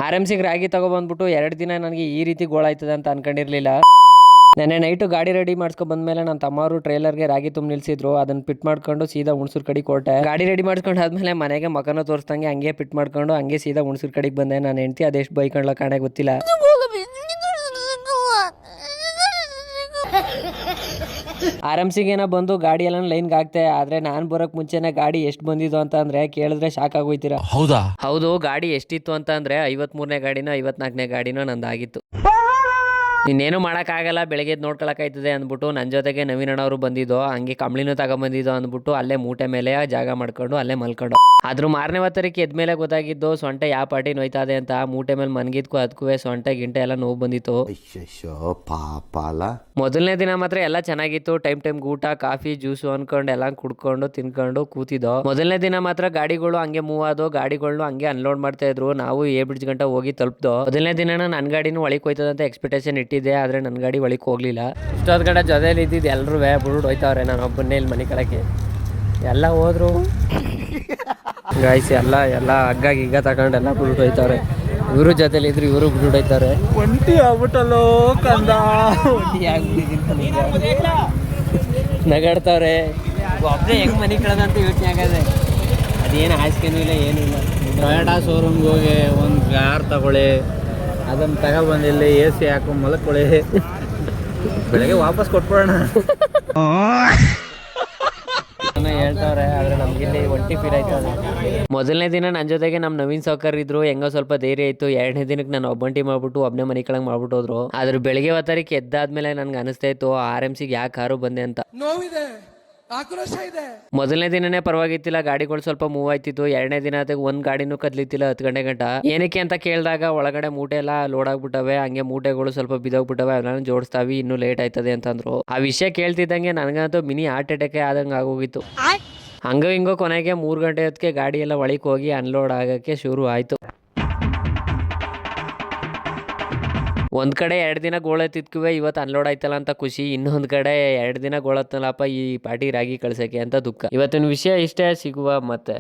RMCಗೆ ರಾಗಿ ತಗೊಬಂದ್ಬಿಟ್ಟು 2 ದಿನ ನನಗೆ ಈ ರೀತಿ ಗೋಳಾಯ್ತದೆ ಅಂತ ಅನ್ಕೊಂಡಿರ್ಲಿಲ್ಲ. ನೆನ್ನೆ ನೈಟು ಗಾಡಿ ರೆಡಿ ಮಾಡಿಸ್ಕೊ ಬಂದ್ಮೇಲೆ ನನ್ನ ತಮ್ಮವರು ಟ್ರೈಲರ್ಗೆ ರಾಗಿ ತುಂಬ ನಿಲ್ಸಿದ್ರು. ಅದನ್ನ ಪಿಟ್ ಮಾಡ್ಕೊಂಡು ಸೀದಾ ಹುಣಸೂರು ಕಡೆಗೆ ಕೊಟ್ಟೆ. ಗಾಡಿ ರೆಡಿ ಮಾಡ್ಕೊಂಡು ಆದ್ಮೇಲೆ ಮನೆಗೆ ಮಕನ ತೋರಿಸ್ದಂಗೆ ಹಂಗೆ ಪಿಟ್ ಮಾಡ್ಕೊಂಡು ಹಂಗೆ ಸೀದಾ ಹುಣಸೂರು ಕಡೆಗೆ ಬಂದೆ. ನಾನು ಹೆಂಡ್ತಿ ಅದೆಷ್ಟು ಬೈಕೊಂಡ್ಲ ಕಾಣೆ ಗೊತ್ತಿಲ್ಲ. RMCಗೇನ ಬಂದು ಗಾಡಿ ಎಲ್ಲ ಲೈನ್ಗೆ ಆಗ್ತೆ. ಆದ್ರೆ ನಾನ್ ಬರೋಕ್ ಮುಂಚೆನೆ ಗಾಡಿ ಎಷ್ಟು ಬಂದಿದ್ದು ಅಂತ ಅಂದ್ರೆ ಕೇಳಿದ್ರೆ ಶಾಕ್ ಆಗೋಯ್ತೀರಾ. ಹೌದು, ಗಾಡಿ ಎಷ್ಟಿತ್ತು ಅಂತ ಅಂದ್ರೆ 53ನೇ ಗಾಡಿನೋ 54ನೇ ಗಾಡಿನೋ ನಂದಾಗಿತ್ತು. ಇನ್ನೇನು ಮಾಡೋಕ್ಕಾಗಲ್ಲ, ಬೆಳಗ್ಗೆ ನೋಡ್ಕೊಳಕಾಯ್ತದೆ ಅಂದ್ಬಿಟ್ಟು ನನ್ನ ಜೊತೆಗೆ ನವೀನ್ ಅಣ್ಣ ಅವರು ಬಂದಿದ್ದು. ಹಂಗೆ ಕಂಬ್ಳಿನೂ ತಗೊಂಬಂದಿದ್ದು ಅಂದ್ಬಿಟ್ಟು ಅಲ್ಲೇ ಮೂಟೆ ಮೇಲೆ ಜಾಗ ಮಾಡ್ಕೊಂಡು ಅಲ್ಲೇ ಮಲ್ಕೊಂಡು. ಆದ್ರೂ ಮಾರನೇ ಹೊತ್ತರಿಗೆ ಎದ್ಮೇಲೆ ಗೊತ್ತಾಗಿದ್ದು ಸೊಂಟೆ ಯಾವ ಪಾಟಿ ನೋಯ್ತಾದೆ ಅಂತ. ಮೂಟೆ ಮೇಲೆ ಮನ್ಗಿದ್ಕು ಅದಕ್ಕೂ ಸೊಂಟೆ ಗಿಂಟೆ ಎಲ್ಲ ನೋವು ಬಂದಿತ್ತು. ಮೊದಲನೇ ದಿನ ಮಾತ್ರ ಎಲ್ಲ ಚೆನ್ನಾಗಿತ್ತು. ಟೈಮ್ ಊಟ ಕಾಫಿ ಜ್ಯೂಸು ಅನ್ಕೊಂಡು ಎಲ್ಲ ಕುಡ್ಕೊಂಡು ತಿನ್ಕೊಂಡು ಕೂತಿದ್ದೋ. ಮೊದಲನೇ ದಿನ ಮಾತ್ರ ಗಾಡಿಗಳು ಹಂಗೆ ಮೂವ್ ಆದೋ, ಗಾಡಿಗಳು ಹಂಗೆ ಅನ್ಲೋಡ್ ಮಾಡ್ತಾ ಇದ್ರು. ನಾವು ಬ್ರಿಡ್ಜ್ ಗಂಟ ಹೋಗಿ ತಲುಪ್ದೋ. ಮೊದಲನೇ ದಿನ ನನ್ನ ಗಾಡಿನೂ ಒಳಗೆ ಹೋಯ್ತದಂತ ಎಕ್ಸ್ಪೆಕ್ಟೇಷನ್ ಇಟ್ಟಿದ್ದೆ, ಆದ್ರೆ ನನ್ನ ಗಾಡಿ ಒಳಗೆ ಹೋಗ್ಲಿಲ್ಲ. ಇಷ್ಟೊತ್ತು ಕಡೆ ಜೊತೆಲಿ ಇದ್ದಿದ್ದು ಎಲ್ಲರೂ ಬಿಡ್ಬಿಟ್ಟು ಹೋಯ್ತವ್ರೆ. ನಾನು ಒಬ್ಬನ್ನೇ ಇಲ್ಲಿ ಮನೆ ಕಳಕ್ಕೆ ಎಲ್ಲ ಹೋದ್ರು ಗಾಯ್ಸಿ ಎಲ್ಲ ಹಗ್ಗ ಗಿಗ್ಗ ತಗೊಂಡು ಎಲ್ಲ ಬಿಡ್ಬಿಟ್ಟು ಹೋಯ್ತವ್ರೆ. ಇವರು ಜೊತೆಲಿ ಇದ್ರು, ಇವರು ಬಿಡ್ಬಿಟ್ಟು ಹೋಯ್ತವ್ರೆ. ಒಂಟಿ ಆಗ್ಬಿಟ್ಟಲ್ಲೋ ಕಂದ, ಒಂಟಿ ಆಗ್ಬಿಟ್ಟಿದ್ದೀನಿ ನಗಾಡ್ತವ್ರೆ. ಒಬ್ಬರೇ ಹೆಂಗ್ ಮನೆ ಕಳೆದಂತ ಯೋಚನೆ ಆಗದೆ. ಅದೇನು ಹಾಸಿಗೆನೂ ಇಲ್ಲ, ಏನೂ ಇಲ್ಲ. ಟೊಯೋಟಾ ಶೋರೂಮ್ಗೆ ಹೋಗಿ ಒಂದು ಕಾರ್ ತಗೊಳ್ಳಿ, ಅದನ್ನು ತಗೊಬಂದಿಲ್ಲಿ AC ಹಾಕೊಂಡು ಮಲ್ಕೊಳ್ಳಿ, ಬೆಳಗ್ಗೆ ವಾಪಸ್ ಕೊಟ್ಬಿಡೋಣ ಹೇಳ್ತವ್ರೆ. ಆದ್ರೆ ನಮ್ಗಿಲ್ಲಿ ಒಂಟಿ ಫೀಲ್ ಆಯ್ತದೆ. ಮೊದಲನೇ ದಿನ ನನ್ನ ಜೊತೆಗೆ ನಮ್ಮ ನವೀನ್ ಸಾವ್ಕಾರ್ ಇದ್ರು. ಹೆಂಗೋ ಸ್ವಲ್ಪ ಧೈರ್ಯ ಇತ್ತು. 2ನೇ ದಿನಕ್ಕೆ ನಾನು ಒಬ್ಬಂಟಿ ಮಾಡ್ಬಿಟ್ಟು ಒಬ್ಬನೇ ಮನೆ ಕೆಳಗೆ ಮಾಡ್ಬಿಟ್ಟು ಹೋದ್ರು. ಆದ್ರೆ ಬೆಳಗ್ಗೆ ಹೊತ್ತರಿಗೆ ಎದ್ದಾದ್ಮೇಲೆ ನನ್ಗೆ ಅನಿಸ್ತಾ ಇತ್ತು RMCಗೆ ಯಾಕೆ ಕಾರು ಬಂದೆ ಅಂತ. ನೋವಿದೆ, ಆಕ್ರೋಶ ಇದೆ. ಮೊದಲನೇ ದಿನನೇ ಪರವಾಗಿತ್ತಿಲ್ಲ, ಗಾಡಿಗಳು ಸ್ವಲ್ಪ ಮೂವ್ ಆಯ್ತಿತ್ತು. 2ನೇ ದಿನ ಒಂದ್ ಗಾಡಿನೂ ಕದ್ಲಿತ್ತಿಲ್ಲ 10 ಗಂಟೆ ಗಂಟ. ಏನಕ್ಕೆ ಅಂತ ಕೇಳಿದಾಗ ಒಳಗಡೆ ಮೂಟೆ ಎಲ್ಲ ಲೋಡ್ ಆಗ್ಬಿಟ್ಟವೆ, ಹಂಗೆ ಮೂಟೆಗಳು ಸ್ವಲ್ಪ ಬಿದೋಗ್ಬಿಟ್ಟವೆ, ಅದನ್ನ ಜೋಡಿಸ್ತಾವಿ, ಇನ್ನೂ ಲೇಟ್ ಆಯ್ತದೆ ಅಂತಂದ್ರು. ಆ ವಿಷಯ ಕೇಳ್ತಿದ್ದಂಗೆ ನನಗಂತೂ ಮಿನಿ ಹಾರ್ಟ್ ಅಟ್ಯಾಕ್ ಆದಂಗೆ ಆಗೋಗಿತ್ತು. ಹಂಗ ಹಿಂಗೋ ಕೊನೆಗೆ 3 ಗಂಟೆ ಹೊತ್ತಿಗೆ ಗಾಡಿ ಎಲ್ಲ ಒಳಗೆ ಹೋಗಿ ಅನ್ಲೋಡ್ ಆಗಕ್ಕೆ ಶುರು ಆಯ್ತು. ಒಂದ್ ಕಡೆ 2 ದಿನ ಗೋಳತ್ತಿದ್ಕುವೆ ಇವತ್ತು ಅನ್ಲೋಡ್ ಆಯ್ತಲ್ಲ ಅಂತ ಖುಷಿ, ಇನ್ನೊಂದ್ ಕಡೆ 2 ದಿನ ಗೋಳತ್ತಲ್ಲಪ್ಪ ಈ ಪಾಟಿ ರಾಗಿ ಕಳ್ಸಕ್ಕೆ ಅಂತ ದುಃಖ. ಇವತ್ತಿನ ವಿಷಯ ಇಷ್ಟೇ, ಸಿಗುವ ಮತ್ತೆ.